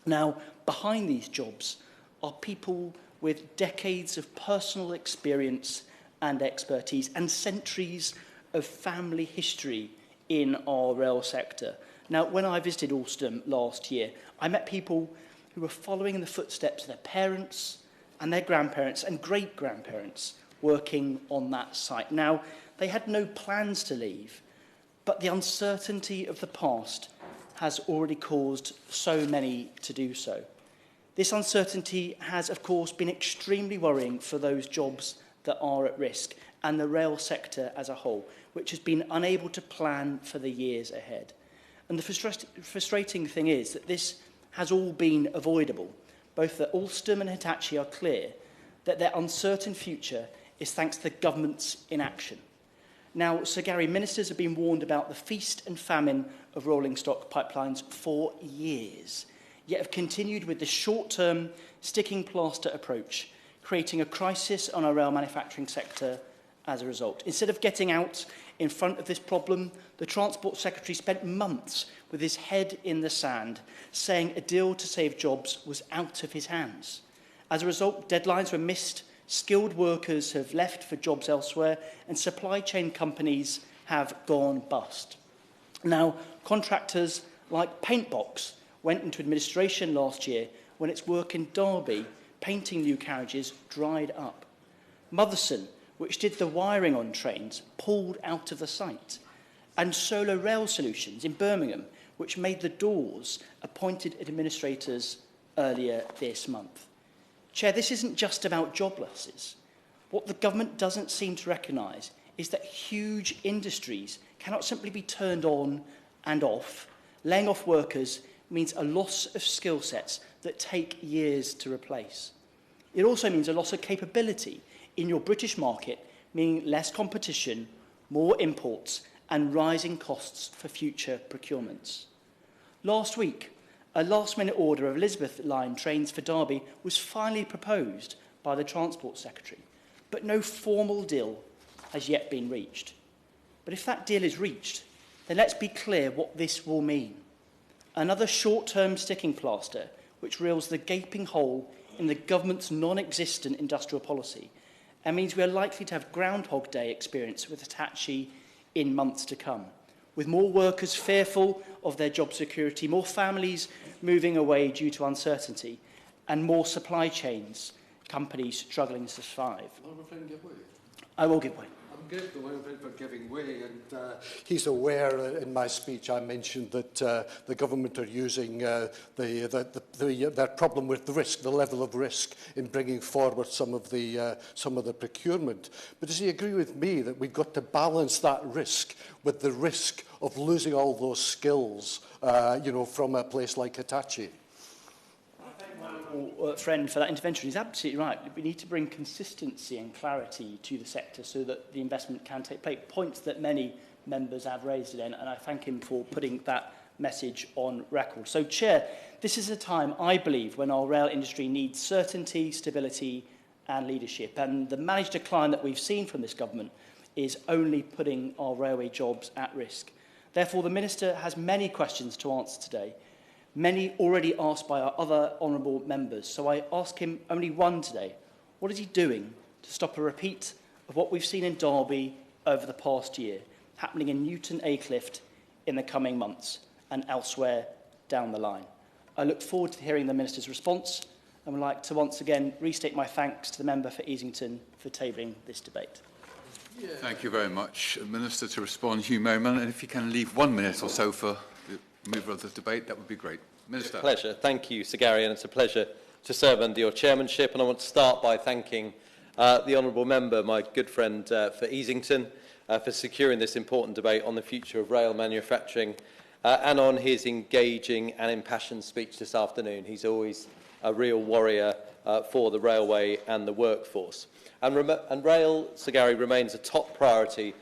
Now, behind these jobs are people with decades of personal experience and expertise and centuries of family history in our rail sector. Now, when I visited Alstom last year, I met people who were following in the footsteps of their parents and their grandparents and great-grandparents working on that site. Now, they had no plans to leave, but the uncertainty of the past has already caused so many to do so. This uncertainty has, of course, been extremely worrying for those jobs that are at risk and the rail sector as a whole, which has been unable to plan for the years ahead. And the frustrating thing is that this has all been avoidable. Both the Alstom and Hitachi are clear that their uncertain future is thanks to the government's inaction. Now, Sir Gary, ministers have been warned about the feast and famine of rolling stock pipelines for years, yet have continued with the short-term sticking plaster approach, creating a crisis on our rail manufacturing sector as a result. Instead of getting out in front of this problem, the Transport Secretary spent months with his head in the sand, saying a deal to save jobs was out of his hands. As a result, deadlines were missed, skilled workers have left for jobs elsewhere, and supply chain companies have gone bust. Now, contractors like Paintbox went into administration last year when its work in Derby, painting new carriages, dried up. Motherson, which did the wiring on trains, pulled out of the site. And Solar Rail Solutions in Birmingham, which made the doors, appointed administrators earlier this month. Chair, this isn't just about job losses. What the government doesn't seem to recognise is that huge industries cannot simply be turned on and off. Laying off workers means a loss of skill sets that take years to replace. It also means a loss of capability in your British market, meaning less competition, more imports, and rising costs for future procurements. Last week, a last-minute order of Elizabeth Line trains for Derby was finally proposed by the Transport Secretary, but no formal deal has yet been reached. But if that deal is reached, then let's be clear what this will mean. Another short-term sticking plaster which reels the gaping hole in the government's non-existent industrial policy and means we are likely to have Groundhog Day experience with Hitachi in months to come, with more workers fearful of their job security, more families moving away due to uncertainty, and more supply chains companies struggling to survive. I will give way. grateful to him for giving way, and he's aware in my speech I mentioned that the government are using their problem with the risk, the level of risk, in bringing forward some of the procurement. But does he agree with me that we've got to balance that risk with the risk of losing all those skills, from a place like Hitachi? Friend for that intervention. He's absolutely right. We need to bring consistency and clarity to the sector so that the investment can take place. Points that many members have raised today, and I thank him for putting that message on record. So, Chair, this is a time, I believe, when our rail industry needs certainty, stability and leadership. And the managed decline that we've seen from this government is only putting our railway jobs at risk. Therefore, the Minister has many questions to answer today, many already asked by our other honourable members. So I ask him only one today. What is he doing to stop a repeat of what we've seen in Derby over the past year, happening in Newton Aycliffe in the coming months and elsewhere down the line? I look forward to hearing the Minister's response and would like to once again restate my thanks to the member for Easington for tabling this debate. Thank you very much. Minister, to respond, Hugh Merriman, and if you can leave 1 minute or so for the mover of the debate, that would be great. Minister. It's a pleasure. Thank you, Sir Gary, and it's a pleasure to serve under your chairmanship. And I want to start by thanking the honourable member, my good friend for Easington, for securing this important debate on the future of rail manufacturing and on his engaging and impassioned speech this afternoon. He's always a real warrior for the railway and the workforce. And rail, Sir Gary, remains a top priority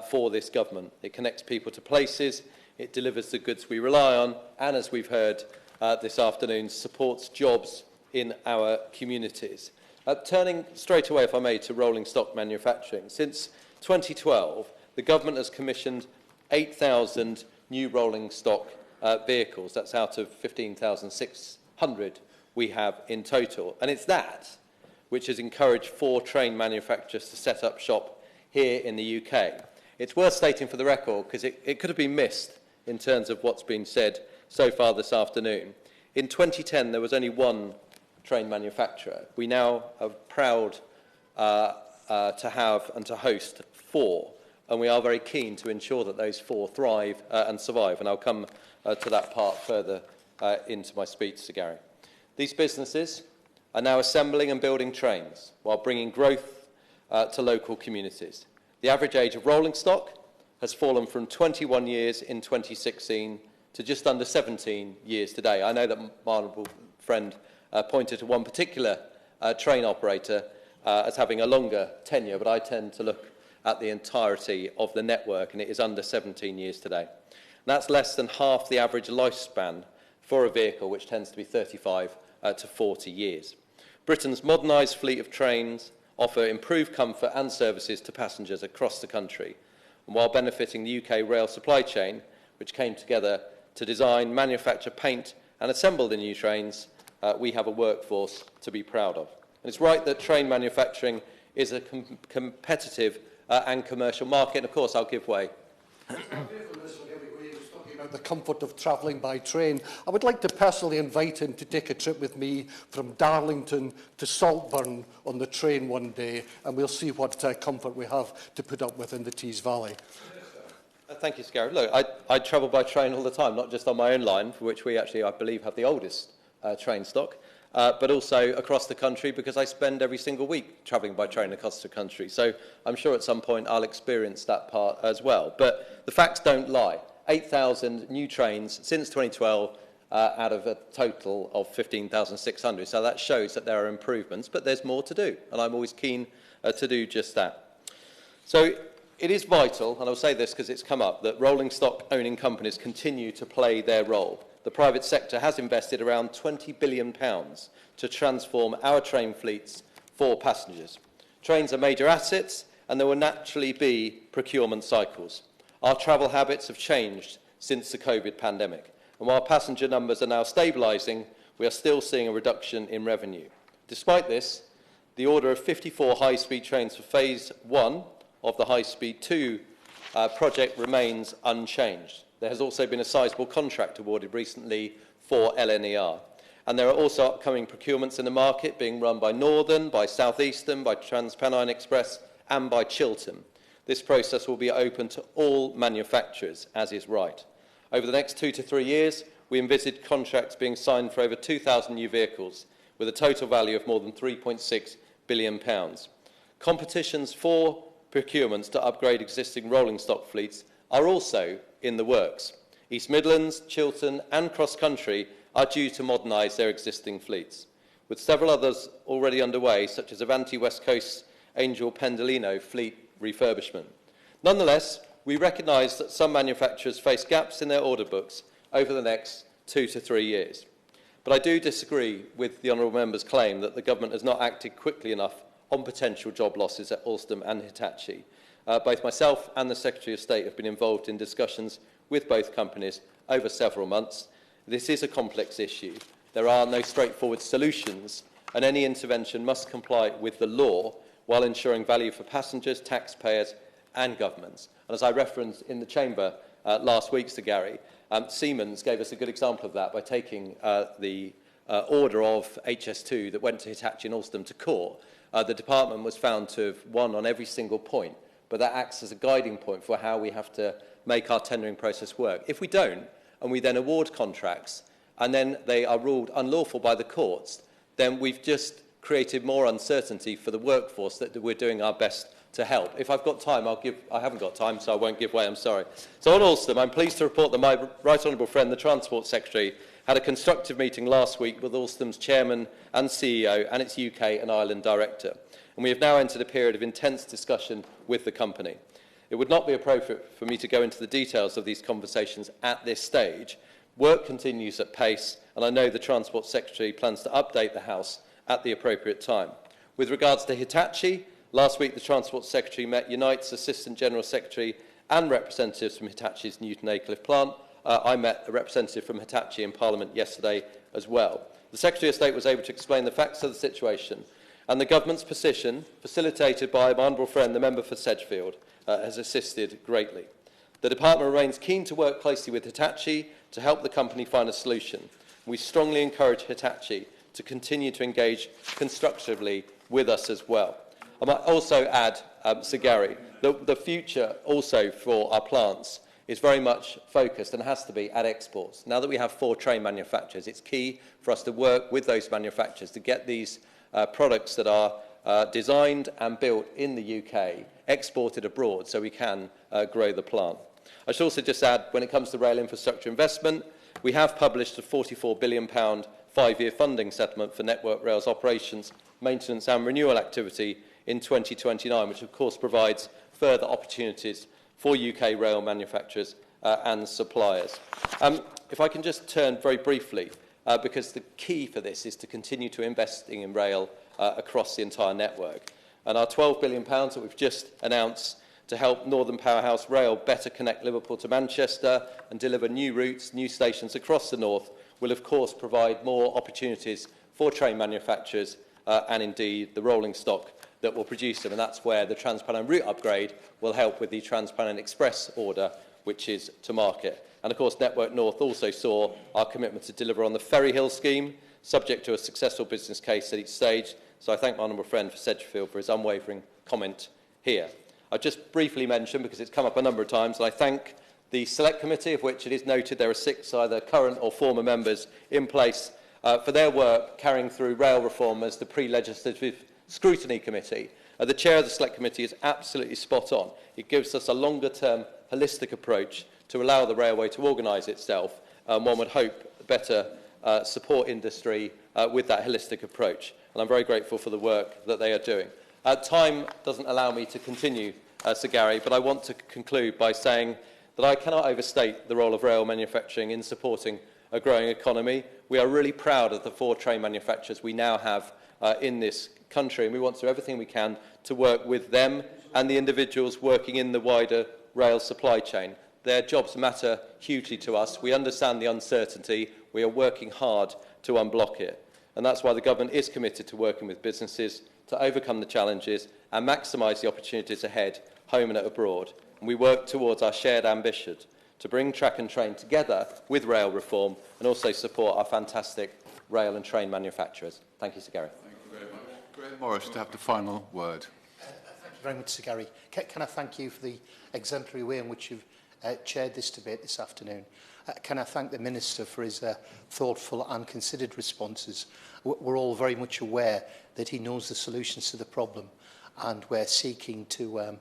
for this government. It connects people to places, it delivers the goods we rely on, and as we've heard this afternoon, supports jobs in our communities. Turning straight away, if I may, to rolling stock manufacturing. Since 2012, the government has commissioned 8,000 new rolling stock vehicles. That's out of 15,600 we have in total. And it's that which has encouraged 4 train manufacturers to set up shop here in the UK. It's worth stating for the record, because it could have been missed in terms of what's been said so far this afternoon. In 2010, there was only 1 train manufacturer. We now are proud to have and to host 4, and we are very keen to ensure that those 4 thrive and survive, and I'll come to that part further into my speech, Sir Gary. These businesses are now assembling and building trains while bringing growth to local communities. The average age of rolling stock has fallen from 21 years in 2016 to just under 17 years today. I know that my honourable friend pointed to one particular train operator as having a longer tenure, but I tend to look at the entirety of the network, and it is under 17 years today. And that's less than half the average lifespan for a vehicle, which tends to be 35 to 40 years. Britain's modernised fleet of trains offer improved comfort and services to passengers across the country, and while benefiting the UK rail supply chain, which came together to design, manufacture, paint and assemble the new trains, we have a workforce to be proud of. And it's right that train manufacturing is a competitive and commercial market, and of course I'll give way. The comfort of travelling by train. I would like to personally invite him to take a trip with me from Darlington to Saltburn on the train one day, and we'll see what comfort we have to put up with in the Tees Valley. Thank you, Sir Gary. Look, I travel by train all the time, not just on my own line, for which we actually, I believe, have the oldest train stock, but also across the country, because I spend every single week travelling by train across the country. So I'm sure at some point I'll experience that part as well. But the facts don't lie. 8,000 new trains since 2012 out of a total of 15,600. So that shows that there are improvements, but there's more to do, and I'm always keen to do just that. So it is vital, and I'll say this because it's come up, that rolling stock owning companies continue to play their role. The private sector has invested around £20 billion to transform our train fleets for passengers. Trains are major assets, and there will naturally be procurement cycles. Our travel habits have changed since the COVID pandemic, and while passenger numbers are now stabilising, we are still seeing a reduction in revenue. Despite this, the order of 54 high-speed trains for Phase 1 of the High Speed 2 project remains unchanged. There has also been a sizable contract awarded recently for LNER, and there are also upcoming procurements in the market being run by Northern, by South Eastern, by TransPennine Express and by Chiltern. This process will be open to all manufacturers, as is right. Over the next 2 to 3 years, we envisage contracts being signed for over 2,000 new vehicles, with a total value of more than £3.6 billion. Competitions for procurements to upgrade existing rolling stock fleets are also in the works. East Midlands, Chiltern and Cross Country are due to modernise their existing fleets, with several others already underway, such as Avanti West Coast Angel Pendolino fleet refurbishment. Nonetheless, we recognise that some manufacturers face gaps in their order books over the next 2 to 3 years. But I do disagree with the honourable member's claim that the government has not acted quickly enough on potential job losses at Alstom and Hitachi. Both myself and the Secretary of State have been involved in discussions with both companies over several months. This is a complex issue. There are no straightforward solutions, and any intervention must comply with the law while ensuring value for passengers, taxpayers and governments. And as I referenced in the Chamber last week, Sir Gary, Siemens gave us a good example of that by taking the order of HS2 that went to Hitachi and Alstom to court. The department was found to have won on every single point, but that acts as a guiding point for how we have to make our tendering process work. If we don't, and we then award contracts, and then they are ruled unlawful by the courts, then we've just created more uncertainty for the workforce that we're doing our best to help. If I've got time, I'll give. I haven't got time, so I won't give way, I'm sorry. So on Alstom, I'm pleased to report that my right honourable friend, the Transport Secretary, had a constructive meeting last week with Alstom's chairman and CEO and its UK and Ireland director. And we have now entered a period of intense discussion with the company. It would not be appropriate for me to go into the details of these conversations at this stage. Work continues at pace, and I know the Transport Secretary plans to update the House at the appropriate time. With regards to Hitachi, last week the Transport Secretary met Unite's Assistant General Secretary and representatives from Hitachi's Newton Aycliffe plant. I met a representative from Hitachi in Parliament yesterday as well. The Secretary of State was able to explain the facts of the situation, and the government's position, facilitated by my honourable friend, the member for Sedgefield, has assisted greatly. The department remains keen to work closely with Hitachi to help the company find a solution. We strongly encourage Hitachi to continue to engage constructively with us as well. I might also add, Sir Gary, that the future also for our plants is very much focused, and has to be, at exports. Now that we have 4 train manufacturers, it's key for us to work with those manufacturers to get these products that are designed and built in the UK exported abroad so we can grow the plant. I should also just add, when it comes to rail infrastructure investment, we have published a £44 billion 5-year funding settlement for Network Rail's operations, maintenance and renewal activity in 2029, which of course provides further opportunities for UK rail manufacturers and suppliers. If I can just turn very briefly, because the key for this is to continue to investing in rail across the entire network. And our £12 billion that we've just announced to help Northern Powerhouse Rail better connect Liverpool to Manchester and deliver new routes, new stations across the north will of course provide more opportunities for train manufacturers and indeed the rolling stock that will produce them, and that's where the Transpennine route upgrade will help with the Transpennine Express order, which is to market. And of course, Network North also saw our commitment to deliver on the Ferry Hill scheme, subject to a successful business case at each stage. So I thank my honourable friend for Sedgefield for his unwavering comment here. I'll just briefly mention, because it's come up a number of times, and I thank the Select Committee, of which it is noted there are 6 either current or former members in place, for their work carrying through rail reform as the pre-legislative Scrutiny Committee. The chair of the Select Committee is absolutely spot on. It gives us a longer-term, holistic approach to allow the railway to organise itself. One would hope better support industry with that holistic approach. And I'm very grateful for the work that they are doing. Time doesn't allow me to continue, Sir Gary, but I want to conclude by saying that I cannot overstate the role of rail manufacturing in supporting a growing economy. We are really proud of the 4 train manufacturers we now have in this country, and we want to do everything we can to work with them and the individuals working in the wider rail supply chain. Their jobs matter hugely to us. We understand the uncertainty. We are working hard to unblock it. And that's why the government is committed to working with businesses to overcome the challenges and maximise the opportunities ahead, home and abroad. And we work towards our shared ambition to bring track and train together with rail reform and also support our fantastic rail and train manufacturers. Thank you, Sir Gary. Graham Morris to have the final word. Thank very much, Sir Gary. Can I thank you for the exemplary way in which you've chaired this debate this afternoon? Can I thank the Minister for his thoughtful and considered responses? We're all very much aware that he knows the solutions to the problem, and we're seeking to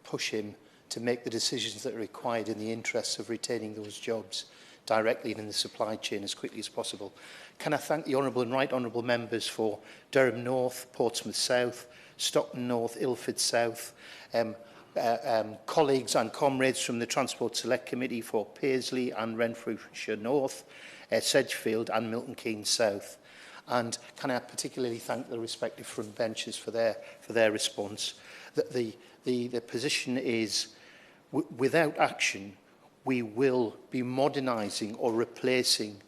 push him to make the decisions that are required in the interests of retaining those jobs directly and in the supply chain as quickly as possible. Can I thank the Honourable and Right Honourable members for Durham North, Portsmouth South, Stockton North, Ilford South, colleagues and comrades from the Transport Select Committee for Paisley and Renfrewshire North, Sedgefield and Milton Keynes South. And can I particularly thank the respective front benches for their response. The position is, without action, we will be modernising or replacing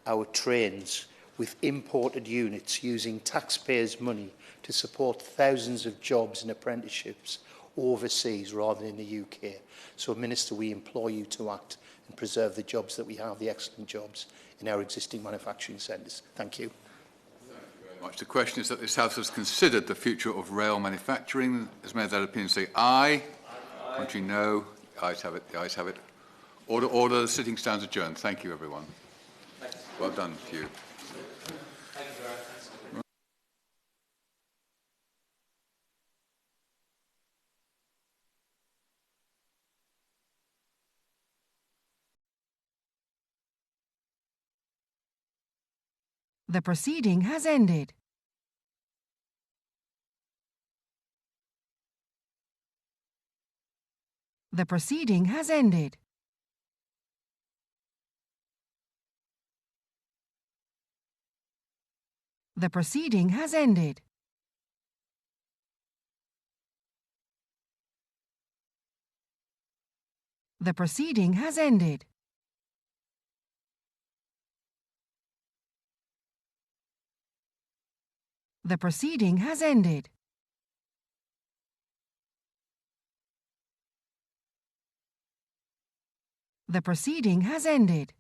our trains with imported units using taxpayers' money to support thousands of jobs and apprenticeships overseas rather than in the UK. So, Minister, we implore you to act and preserve the jobs that we have, the excellent jobs in our existing manufacturing centres. Thank you. Much. The question is that this House has considered the future of rail manufacturing. As many of that opinion say aye. Aye. Contrary, no. The ayes have it. The ayes have it. Order, order. The sitting stands adjourned. Thank you, everyone. Well done to you. The proceeding has ended. The proceeding has ended. The proceeding has ended. The proceeding has ended. The proceeding has ended. The proceeding has ended.